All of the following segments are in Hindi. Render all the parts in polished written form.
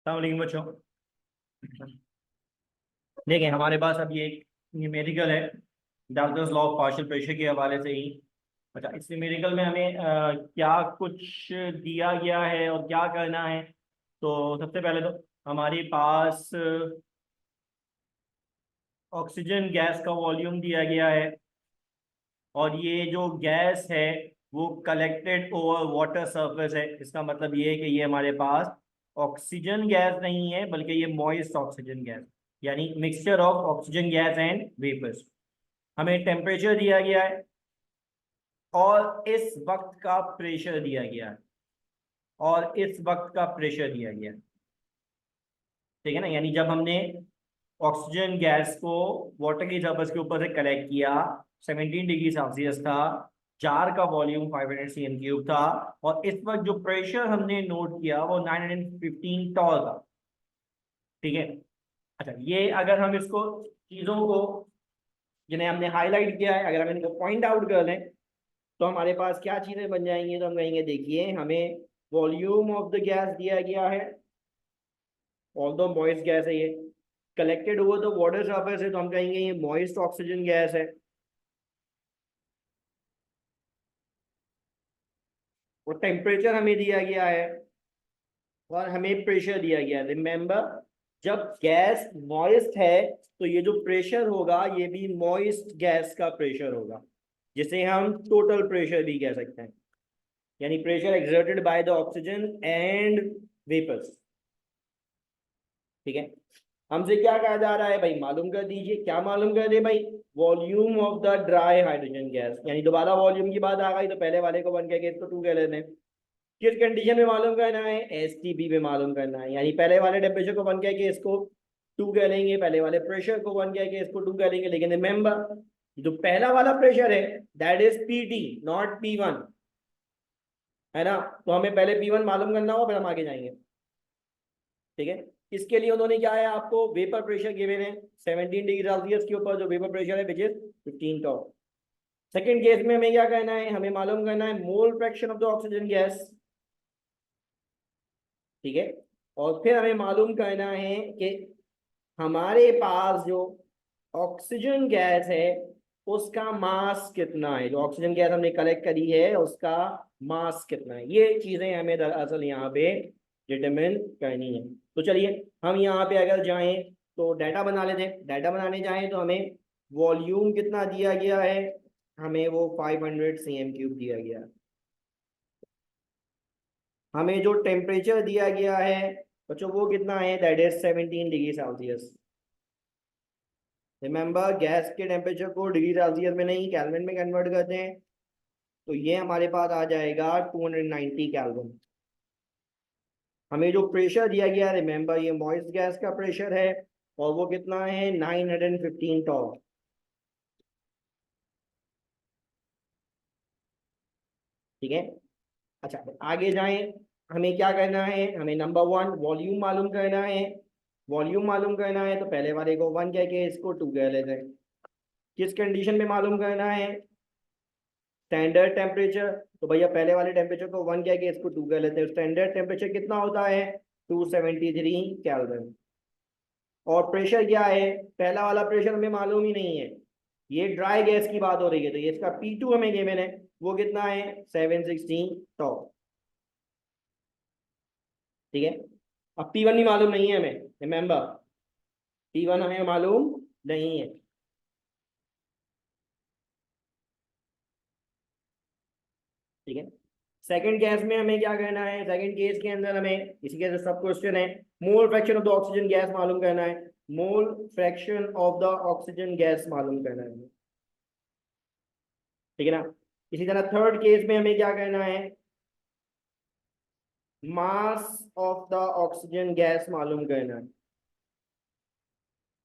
अस्सलाम बच्चों। देखिए हमारे पास अब ये एक न्यूमेरिकल है Dalton's law of partial pressure के हवाले से ही। अच्छा, इस न्यूमेरिकल में हमें क्या कुछ दिया गया है और क्या करना है। तो सबसे पहले तो हमारे पास ऑक्सीजन गैस का वॉल्यूम दिया गया है और ये जो गैस है वो कलेक्टेड ओवर वाटर सरफेस है। इसका मतलब ये है कि ये हमारे पास ऑक्सीजन गैस नहीं है बल्कि ये मॉइस्ट ऑक्सीजन गैस, यानी mixture of oxygen gas and vapours. हमें टेम्परेचर दिया गया है और इस वक्त का प्रेशर दिया गया है ठीक है ना। यानी जब हमने ऑक्सीजन गैस को वाटर की सरफेस के ऊपर से कलेक्ट किया, 17 डिग्री सेल्सियस था, जार का वॉल्यूम 500 cm³ था और इस वक्त जो प्रेशर हमने नोट किया वो 915 टॉल था। ठीक है। अच्छा, ये अगर हम इसको चीज़ों को जिन्हें हमने हाईलाइट किया है अगर हम इनको पॉइंट आउट कर लें तो हमारे पास क्या चीज़ें बन जाएंगी। तो हम कहेंगे देखिए हमें वॉल्यूम ऑफ द गैस दिया गया है, ऑल्दो मॉइस्ट गैस है ये, collected over the water surface है तो हम कहेंगे ये मॉइस्ट ऑक्सीजन गैस है, और टेम्परेचर हमें दिया गया है और हमें प्रेशर दिया गया है। रिमेंबर, जब गैस मॉइस्ट है तो ये जो प्रेशर होगा ये भी मॉइस्ट गैस का प्रेशर होगा, जिसे हम टोटल प्रेशर भी कह सकते हैं, यानी pressure exerted by the oxygen and vapours. ठीक है। हमसे क्या कहा जा रहा है भाई, मालूम कर दीजिए। क्या मालूम कर दे भाई? Volume of the dry hydrogen gas. यानी दोबारा वॉल्यूम की बात आ गई तो पहले वाले को 1 कह के इसको 2 कह लेते हैं। किस कंडीशन में मालूम करना है? एसटीपी में मालूम करना है। यानी पहले वाले टेम्परेचर को 1 कह के इसको 2 कह लेंगे, पहले वाले प्रेशर को 1 कह के इसको 2 कह लेंगे। लेकिन रिमेंबर, जो पहला वाला प्रेशर है that is PT not P1, है ना। तो हमें पहले P1 मालूम करना होगा फिर हम आगे जाएंगे। ठीक है। इसके लिए उन्होंने क्या है, आपको वेपर प्रेशर गिवन है 17 डिग्री सेल्सियस के ऊपर जो वेपर प्रेशर है which is 15 torr. Second case में हमें क्या करना है, हमें मालूम करना है mole fraction of the oxygen gas. ठीक है। और फिर हमें मालूम करना है कि हमारे पास जो ऑक्सीजन गैस है उसका मास कितना है, जो ऑक्सीजन गैस हमने कलेक्ट करी है उसका मास कितना है। ये चीजें हमें दरअसल यहाँ पे डिटरमिन करनी है। तो चलिए हम यहाँ पे अगर जाएं तो डाटा बना लेते हैं। डाटा बनाने जाएं तो हमें वॉल्यूम कितना दिया गया है, हमें वो 500 cm³ दिया गया है। हमें जो टेम्परेचर दिया गया है बच्चों वो कितना है, that is 17 degree Celsius. Remember, gas के टेम्परेचर को डिग्री सेल्सियस में नहीं केल्विन में कन्वर्ट करते हैं, तो ये हमारे पास आ जाएगा 290 केल्विन। हमें जो प्रेशर दिया गया, रिमेंबर ये मॉइस्ट गैस का प्रेशर है और वो कितना है 915 टॉ। ठीक है। अच्छा, आगे जाएं, हमें क्या करना है, हमें नंबर 1 वॉल्यूम मालूम करना है। वॉल्यूम मालूम करना है तो पहले वाले को 1 कह के इसको 2 कह लेते हैं। किस कंडीशन में मालूम करना है? Standard temperature. तो भैया पहले वाले टेम्परेचर को 1 कह के इसको 2 कह लेते हैं। स्टैंडर्ड टेम्परेचर कितना होता है? 273 केल्विन। और प्रेशर क्या है? पहला वाला प्रेशर हमें मालूम ही नहीं है, ये ड्राई गैस की बात हो रही है तो ये इसका P2 हमें गिवन है, वो कितना है 716 टॉ। ठीक है। अब P1 भी मालूम नहीं है हमें, रिमेंबर P1 हमें मालूम नहीं है। ठीक है। सेकंड केस में हमें क्या करना है, सेकंड केस के अंदर हमें इसी के सब क्वेश्चन है, mole fraction of the oxygen gas मालूम करना है। Mole fraction of the oxygen gas मालूम करना है। ठीक है ना। इसी तरह थर्ड केस में हमें क्या करना है, मास ऑफ द ऑक्सीजन गैस मालूम करना है।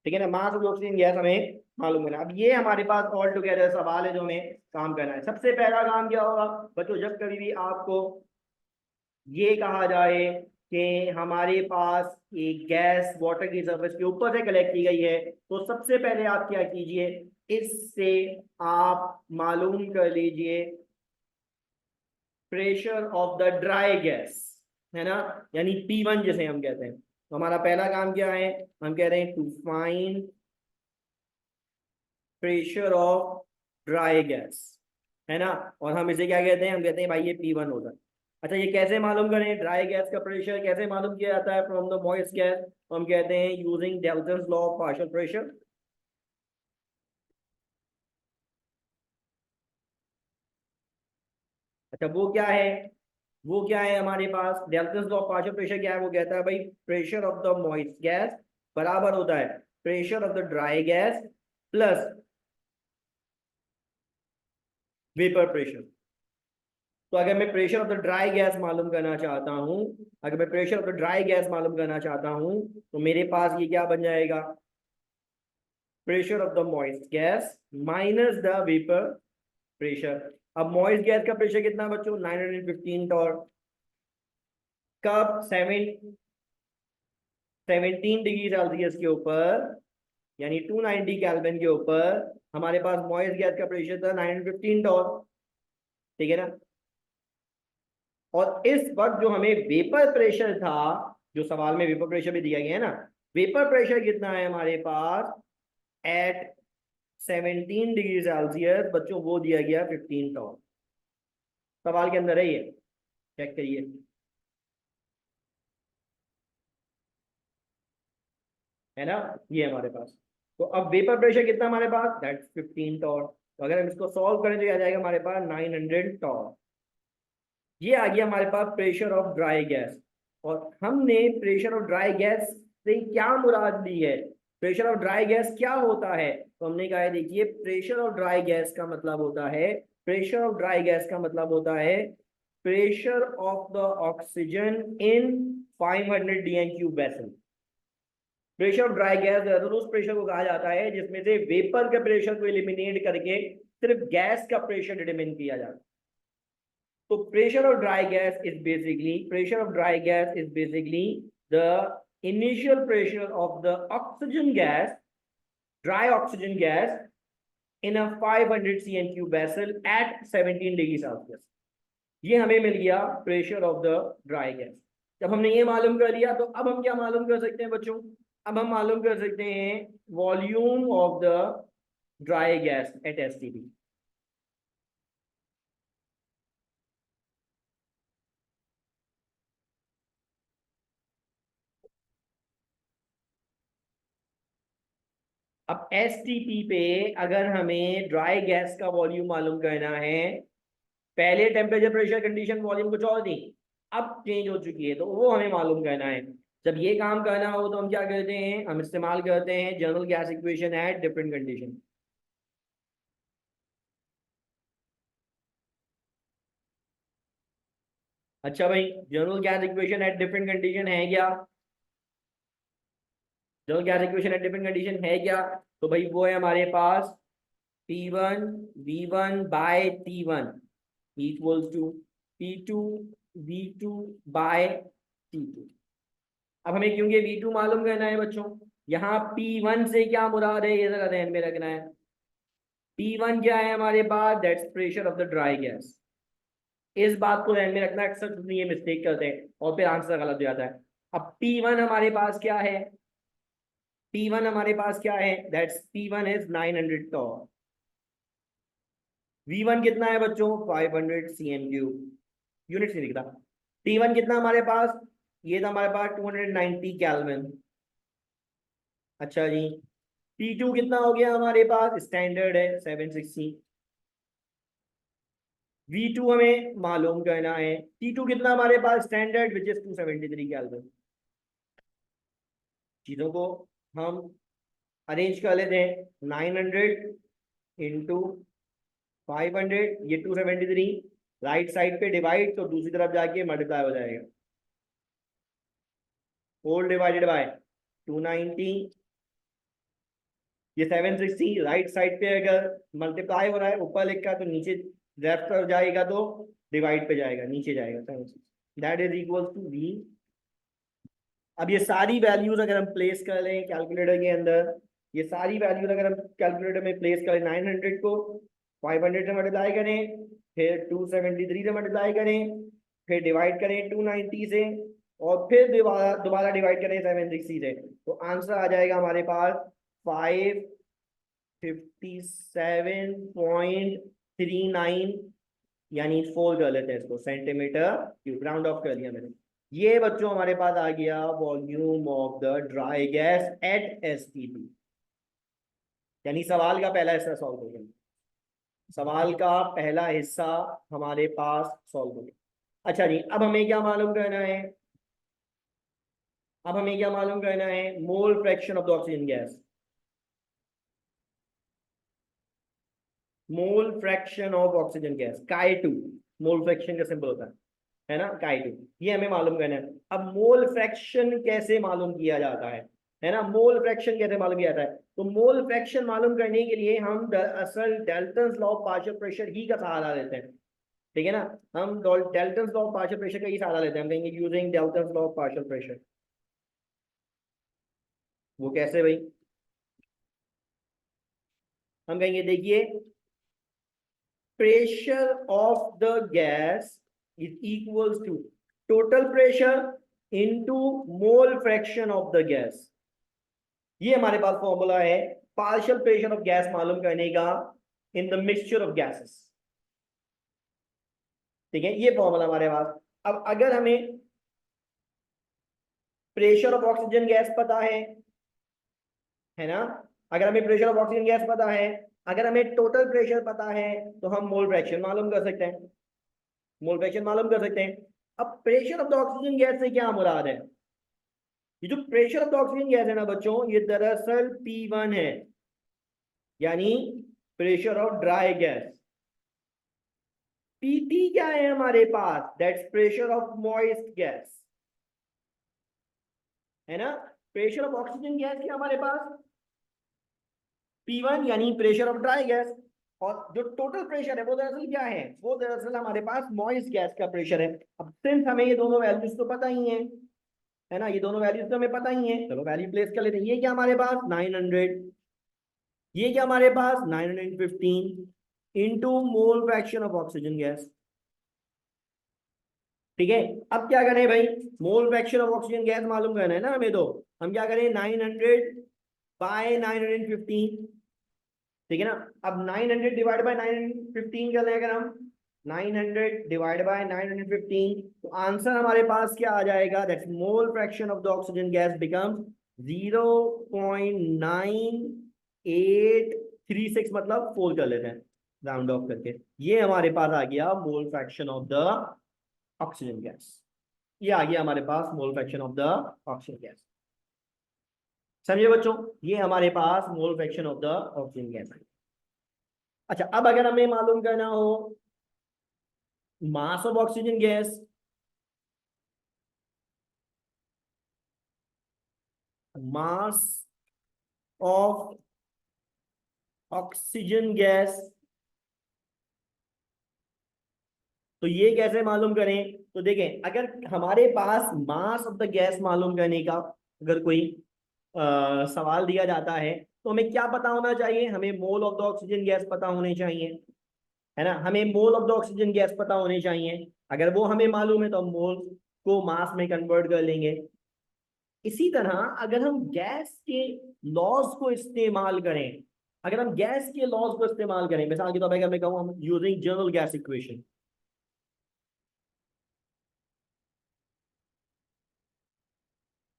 ठीक है ना, मास ऑफ ऑक्सीजन गैस हमें मालूम करना है। अब ये हमारे पास ऑल टुगेदर सवाल है जो हमें काम करना है। सबसे पहला काम क्या होगा बच्चों, जब कभी भी आपको ये कहा जाए कि हमारे पास एक गैस वाटर की सरफेस के ऊपर से कलेक्ट की गई है तो सबसे पहले आप क्या कीजिए, इससे आप मालूम कर लीजिए pressure of the dry gas, है ना, यानी P1 जिसे हम कहते हैं। तो हमारा पहला काम क्या है, हम कह रहे हैं to find pressure of dry gas, है ना। और हम इसे क्या कहते हैं, हम कहते हैं भाई ये P1 होता है। अच्छा ये कैसे मालूम करें, ड्राई गैस का प्रेशर कैसे मालूम किया जाता है फ्रॉम द मॉइस्ट गैस, तो हम कहते हैं using Dalton's law of partial pressure. अच्छा वो क्या है हमारे पास, Dalton's law of partial pressure क्या है, वो कहता है भाई pressure of the moist gas बराबर होता है pressure of the dry gas plus vapour pressure. तो अगर मैं pressure of the dry gas मालूम करना चाहता हूं, अगर मैं pressure of the dry gas मालूम करना चाहता हूं, तो मेरे पास ये क्या बन जाएगा, pressure of the moist gas minus the vapour pressure. अब मॉइस्ट गैस का प्रेशर कितना बच्चों, 915 टॉर। कब, 17 डिग्री सेल्सियस के ऊपर, यानी 290 केल्विन के ऊपर हमारे पास मॉइस्ट गैस का प्रेशर था 915 टॉर, ठीक है ना। और इस वक्त जो हमें वेपर प्रेशर था, जो सवाल में वेपर प्रेशर भी दिया गया है ना, वेपर प्रेशर कितना है हमारे पास एट 17 डिग्री सेल्सियस बच्चों, वो दिया गया 15 टॉन। सवाल के अंदर है ये, चेक करिए, है ना, ये हमारे पास। तो अब वेपर प्रेशर कितना हमारे पास, दैट 15 टॉन। तो अगर हम इसको सॉल्व करें तो आ जाएगा हमारे पास 900 टॉन। ये आ गया हमारे पास प्रेशर ऑफ ड्राई गैस। और हमने प्रेशर ऑफ ड्राई गैस से क्या मुराद ली है, प्रेशर ऑफ ड्राई गैस क्या होता है, तो हमने कहा है देखिए प्रेशर ऑफ ड्राई गैस का मतलब होता है, प्रेशर ऑफ ड्राई गैस का मतलब होता है pressure of the oxygen in 500 DNQ vessel. Pressure of dry gas उस प्रेशर को कहा जाता है जिसमें से वेपर के प्रेशर को एलिमिनेट करके सिर्फ गैस का प्रेशर डिटरमिन किया जाता है। तो pressure of dry gas is basically the initial pressure of the oxygen gas, dry oxygen gas in a 500 cm3 vessel at 17 degree Celsius. ये हमें मिल गया pressure of the dry gas. जब हमने ये मालूम कर लिया तो अब हम क्या मालूम कर सकते हैं बच्चों, अब हम मालूम कर सकते हैं volume of the dry gas at STP। अब STP पे अगर हमें ड्राई गैस का वॉल्यूम मालूम करना है, पहले टेम्परेचर प्रेशर कंडीशन वॉल्यूम कुछ और थी, अब चेंज हो चुकी है, तो वो हमें मालूम करना है। जब ये काम करना हो तो हम क्या करते हैं, हम इस्तेमाल करते हैं general gas equation at different condition. अच्छा भाई, general gas equation at different condition है क्या, general gas equation at different condition है क्या, तो भाई वो है हमारे पास P1 V1 by T1 equals to P2 V2 by T2। अब हमें क्योंकि V2 मालूम करना है बच्चों, यहाँ P1 से क्या मुराद है ये जरा ध्यान में रखना है। P1 क्या है हमारे पास, that's pressure of the dry gas. इस बात को ध्यान में रखना, अक्सर ये मिस्टेक करते हैं और फिर आंसर गलत हो जाता है। अब P1 हमारे पास क्या है, P1 हमारे पास क्या है, that's P1 is 900 Tor. V1 कितना है बच्चों, 500 cm3, यूनिट नहीं दिखता। T1 कितना हमारे पास, ये था हमारे पास 290 केल्विन। अच्छा जी, T2 कितना हो गया हमारे पास, स्टैंडर्ड है 760। V2 हमें मालूम करना है, T2 कितना हमारे पास स्टैंडर्ड विच इज 273 केल्विन। चीजों को हम अरेंज कर लेते हैं, 900 इंटू 500, ये 273, राइट साइड पे डिवाइड तो दूसरी तरफ जाके मल्टीप्लाई हो जाएगा, 4 डिवाइडेड बाय 290, ये 760, राइट साइड पे अगर मल्टीप्लाई हो रहा है ऊपर लिखा तो नीचे लेफ्ट तरफ जाएगा तो डिवाइड पे जाएगा, नीचे जाएगा 760, that is equal to V। अब ये सारी वैल्यूज अगर हम प्लेस कर लें कैलकुलेटर के अंदर, ये सारी वैल्यूज अगर हम कैलकुलेटर में प्लेस करें, 900 को 500 से मल्टीप्लाई करें, फिर 273 से मल्टीप्लाई करें, फिर डिवाइड करें 290 से, और फिर दोबारा दोबारा डिवाइड करें 760 से, तो आंसर आ जाएगा हमारे पास 557.39, यानी 4 कर लेते हैं इसको, सेंटीमीटर क्यूब, राउंड ऑफ कर दिया मैंने। ये बच्चों हमारे पास आ गया volume of the dry gas at STP, यानी सवाल का पहला हिस्सा सॉल्व हो गया। सवाल का पहला हिस्सा हमारे पास सॉल्व हो गया। अच्छा जी, अब हमें क्या मालूम करना है? अब हमें क्या मालूम करना है? Mole fraction of the oxygen gas. Mole fraction of oxygen gas Chi2, mole fraction का सिंबल होता है ना, Chi2, ये हमें मालूम करना है। अब मोल फ्रैक्शन कैसे मालूम किया जाता है ना, मोल फ्रैक्शन कैसे मालूम किया जाता है? तो मोल फ्रैक्शन मालूम करने के लिए हम दरअसल Dalton's law of partial pressure ही का सहारा लेते हैं, ठीक है ना। हम Dalton's law of partial pressure का ही सहारा लेते हैं। हम कहेंगे using Dalton's law of partial pressure. वो कैसे भाई? हम कहेंगे देखिए, pressure of the gas is equals to total pressure into mole fraction of the gas। ये हमारे पास फॉर्मूला है पार्शियल प्रेशर ऑफ गैस मालूम करने का in the mixture of gases, ठीक है, ये फॉर्मूला हमारे पास। अब अगर हमें प्रेशर ऑफ ऑक्सीजन गैस पता है ना, अगर हमें प्रेशर ऑफ ऑक्सीजन गैस पता है, अगर हमें टोटल प्रेशर पता है, तो हम मोल फ्रैक्शन मालूम कर सकते हैं, मोल फ्रैक्शन मालूम कर सकते हैं। अब pressure of the oxygen gas से क्या मुराद है? ये जो pressure of the oxygen gas है ना बच्चों, ये दरअसल P1 है, यानी pressure of dry gas. PT क्या है हमारे पास? That's pressure of moist gas, है ना। प्रेशर ऑफ ऑक्सीजन गैस क्या हमारे पास? P1, यानी प्रेशर ऑफ ड्राई गैस। और जो टोटल प्रेशर है वो दरअसल क्या है? वो दरअसल हमारे पास मॉइस्ट गैस का प्रेशर है। अब सिंस हमें ये दोनों वैल्यूज तो पता ही है ना, ये दोनों वैल्यूज तो हमें पता ही है, चलो वैल्यू प्लेस कर लेते हैं। ये क्या हमारे पास 900, ये क्या हमारे पास 915 into mole fraction of oxygen gas, ठीक है। अब क्या करें भाई, मोल फ्रैक्शन ऑफ ऑक्सीजन गैस मालूम करना है ना हमें, तो हम क्या करें 900 बाय 915, ठीक है ना। अब 900 डिवाइड बाय 915 कर लें अगर हम, 900 डिवाइड बाय 915, तो आंसर हमारे पास क्या आ जाएगा? That's mole fraction of the oxygen gas becomes 0.9836, मतलब 4 कर लेते हैं राउंड ऑफ करके। ये हमारे पास आ गया mole fraction of the oxygen gas, ये आ गया हमारे पास mole fraction of the oxygen gas. समझे बच्चों, ये हमारे पास mole fraction of the oxygen gas है। अच्छा, अब अगर हमें मालूम करना हो mass of oxygen gas, mass of oxygen gas, तो ये कैसे मालूम करें? तो देखें, अगर हमारे पास मास ऑफ द गैस मालूम करने का अगर कोई सवाल दिया जाता है, तो हमें क्या पता होना चाहिए? हमें mole of the oxygen gas पता होने चाहिए, है ना। हमें mole of the oxygen gas पता होने चाहिए। अगर वो हमें मालूम है तो हम मोल को मास में कन्वर्ट कर लेंगे। इसी तरह अगर हम गैस के लॉज को इस्तेमाल करें, अगर हम गैस के लॉज को इस्तेमाल करें, मिसाल के तौर पर मैं कहूँ हम using general gas equation,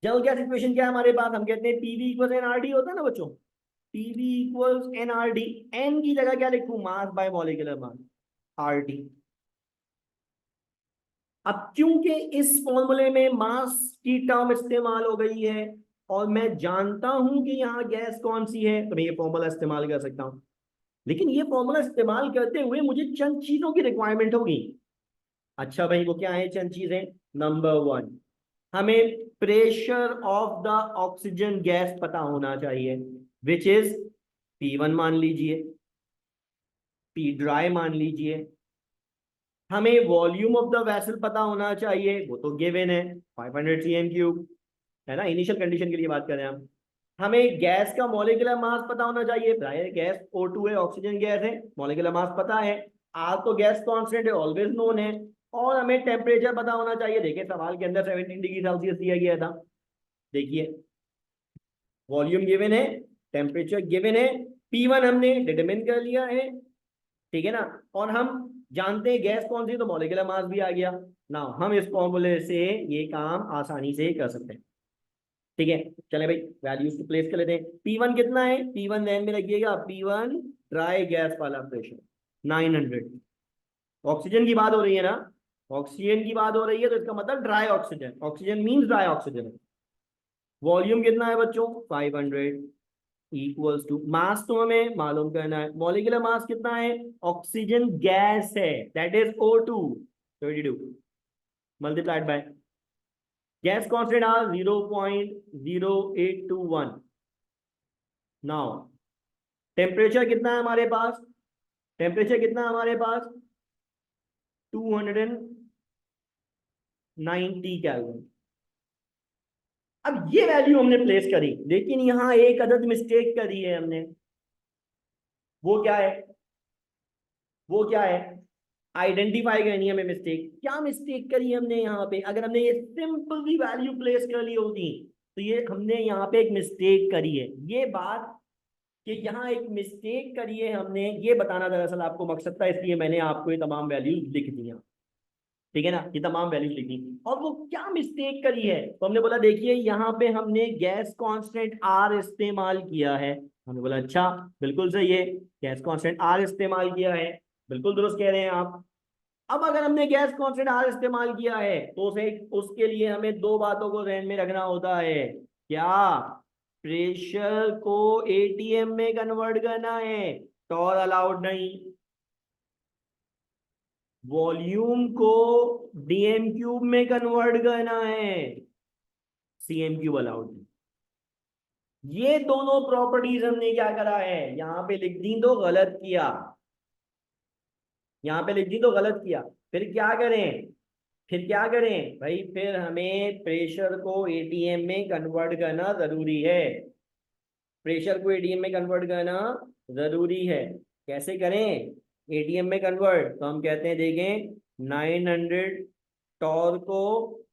general gas equation क्या है हमारे पास? हम कहते हैं पीवी इक्वल एनआरडी होता है ना बच्चों, पीवी इक्वल्स एनआरडी। एन की जगह क्या लिखूं? Mass by molecular mass, RT. अब क्योंकि इस फॉर्मूले में मास की टर्म इस्तेमाल हो गई है और मैं जानता हूं कि यहाँ गैस कौन सी है, तो मैं ये फॉर्मूला इस्तेमाल कर सकता हूं। लेकिन ये फॉर्मूला इस्तेमाल करते हुए मुझे चंद चीजों की रिक्वायरमेंट होगी। अच्छा भाई, वो क्या है चंद चीजें? नंबर 1, हमें pressure of the oxygen gas पता होना चाहिए, विच इज P1 मान लीजिए, P ड्राई मान लीजिए। हमें वॉल्यूम ऑफ द वैसल पता होना चाहिए, वो तो गिवन है 500 cm3, है ना, इनिशियल कंडीशन के लिए बात करें हम। हमें गैस का मॉलिक्यूलर मास पता होना चाहिए, प्राय गैस O2 है, ऑक्सीजन गैस है, मॉलिक्यूलर मास पता है। R तो गैस कांस्टेंट है, ऑलवेज नोन है। और हमें टेम्परेचर पता होना चाहिए। देखिए सवाल के अंदर 17 डिग्री सेल्सियस दिया गया था। देखिए वॉल्यूम गिवन है, टेम्परेचर गिवन है, P1 हमने डिटरमिन कर लिया है, ठीक है ना। और हम जानते हैं गैस कौन सी, तो मॉलिक्यूलर मास भी आ गया ना। हम इस फॉर्मूले से ये काम आसानी से कर सकते हैं, ठीक है। चले भाई वैल्यूज को प्लेस कर लेते हैं। P1 कितना है, P1 ध्यान में रखिएगा, P1 ड्राई गैस वाला प्रेशर 900। ऑक्सीजन की बात हो रही है ना, ऑक्सीजन की बात हो रही है, तो इसका मतलब dry oxygen, oxygen means dry oxygen. Volume कितना है बच्चों, 500 इक्वल्स टू मास, तो हमें मालूम करना है मॉलिक्यूलर मास कितना है, ऑक्सीजन गैस है that is O2 32 multiplied by gas constant R 0.0821। Now temperature कितना है हमारे पास, टेम्परेचर कितना है हमारे पास 290 केल्विन। अब ये वैल्यू हमने प्लेस करी, लेकिन यहां एक अदद मिस्टेक करी है हमने। वो क्या है, वो क्या है, आइडेंटिफाई करनी है हमें मिस्टेक। क्या मिस्टेक करी हमने यहाँ पे, अगर हमने ये सिंपल वैल्यू प्लेस कर ली होती तो ये हमने यहाँ पे एक मिस्टेक करी है। ये बात कि यहाँ एक मिस्टेक करी है हमने, ये बताना दरअसल आपको मकसद था, इसलिए मैंने आपको ये तमाम वैल्यूज लिख दी, ठीक है ना। ये तमाम वैल्यूज लिखी, और वो क्या मिस्टेक करी है, तो हमने बोला देखिए यहाँ पे हमने गैस कांस्टेंट आर इस्तेमाल किया है। हमने बोला अच्छा बिल्कुल सही है, गैस कांस्टेंट आर इस्तेमाल किया है, बिल्कुल दुरुस्त कह रहे हैं आप। अब अगर हमने गैस कांस्टेंट आर इस्तेमाल किया है तो उसे उसके लिए हमें दो बातों को ध्यान में रखना होता है। क्या, प्रेशर को एटीएम में कन्वर्ट करना है, टॉर अलाउड नहीं। वॉल्यूम को डीएम क्यूब में कन्वर्ट करना है, सीएम क्यूब अलाउड। ये दोनों प्रॉपर्टीज हमने क्या करा है, यहां पे लिख दी तो गलत किया, यहां पे लिख दी तो गलत किया। फिर क्या करें, फिर क्या करें भाई, फिर हमें प्रेशर को एटीएम में कन्वर्ट करना जरूरी है, प्रेशर को एटीएम में कन्वर्ट करना जरूरी है। कैसे करें एटीएम में कन्वर्ट, तो हम कहते हैं देखें 900 टॉर को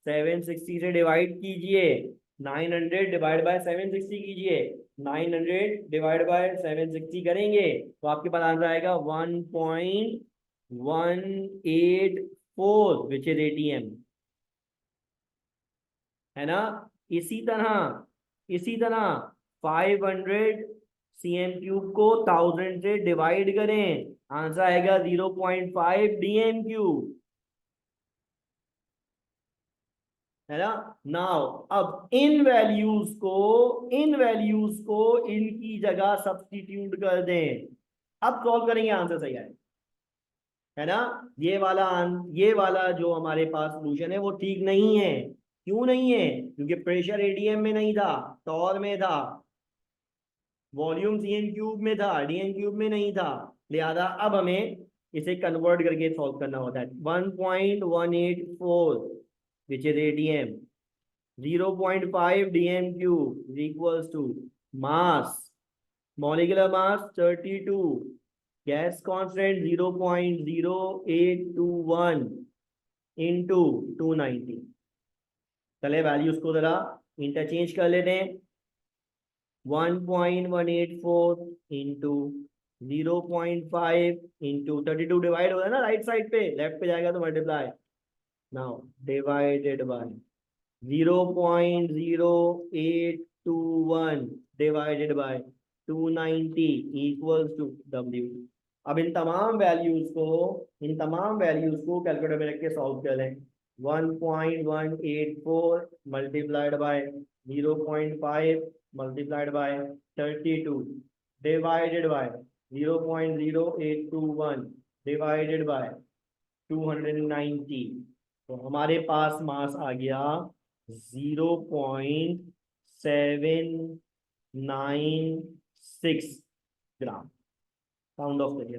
760 से डिवाइड कीजिए, 900 डिवाइड बाय 760 कीजिए, 900 डिवाइड बाय 760 करेंगे तो आपके पास आंसर आएगा 1.184 विच इज एटीएम, है ना। इसी तरह, इसी तरह 500 सीएम क्यूब को 1000 से डिवाइड करें, आंसर आएगा 0.5 डीएम क्यूब, है ना। नाउ अब इन वैल्यूज को, इन वैल्यूज को इनकी जगह सब्स्टिट्यूट कर दें, अब सॉल्व करेंगे आंसर सही आएगा, है ना। ये वाला जो हमारे पास सोल्यूशन है वो ठीक नहीं है। क्यों नहीं है, क्योंकि प्रेशर एटीएम में नहीं था, टॉर में था, वॉल्यूम सीएम क्यूब में था, डीएम क्यूब में नहीं था। लिहाजा अब हमें इसे कन्वर्ट करके सॉल्व करना होता है। 1.184 which is ATM, 0.5 DM cube is equals to mass, molecular mass 32, gas constant 0.0821 into 290। चले वैल्यूज को जरा इंटरचेंज कर लेते हैं। 1.184 इंटू 0.5 इंटू 32 डिवाइड हो रहा है ना राइट साइड पे, लेफ्ट पे जाएगा तो multiply, now divided by 0.0821 divided by 290 equals to W। अब इन तमाम वैल्यूज को, इन तमाम वैल्यूज को कैलकुलेटर में रख के सॉल्व कर लें। 1.184 multiplied by 0.5 multiplied by 32 divided by 0.0821 divided by 290, तो हमारे पास मास आ गया 0.796 ग्राम, पाउंड ऑफ करिए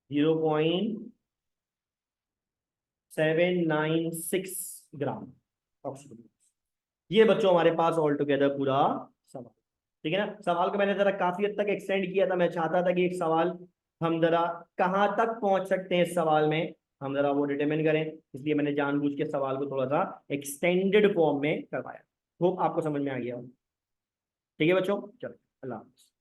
0.796 ग्राम ऑक्सीजन। ये बच्चों हमारे पास ऑल टुगेदर पूरा सवाल, ठीक है ना। सवाल को मैंने जरा काफी हद तक एक्सटेंड किया था, मैं चाहता था कि एक सवाल हम जरा कहाँ तक पहुंच सकते हैं इस सवाल में, हम जरा वो डिटरमिन करें, इसलिए मैंने जानबूझ के सवाल को थोड़ा सा एक्सटेंडेड फॉर्म में करवाया। होप आपको समझ में आ गया हो। ठीक है बच्चों, चलो अल्लाह हाफिज़।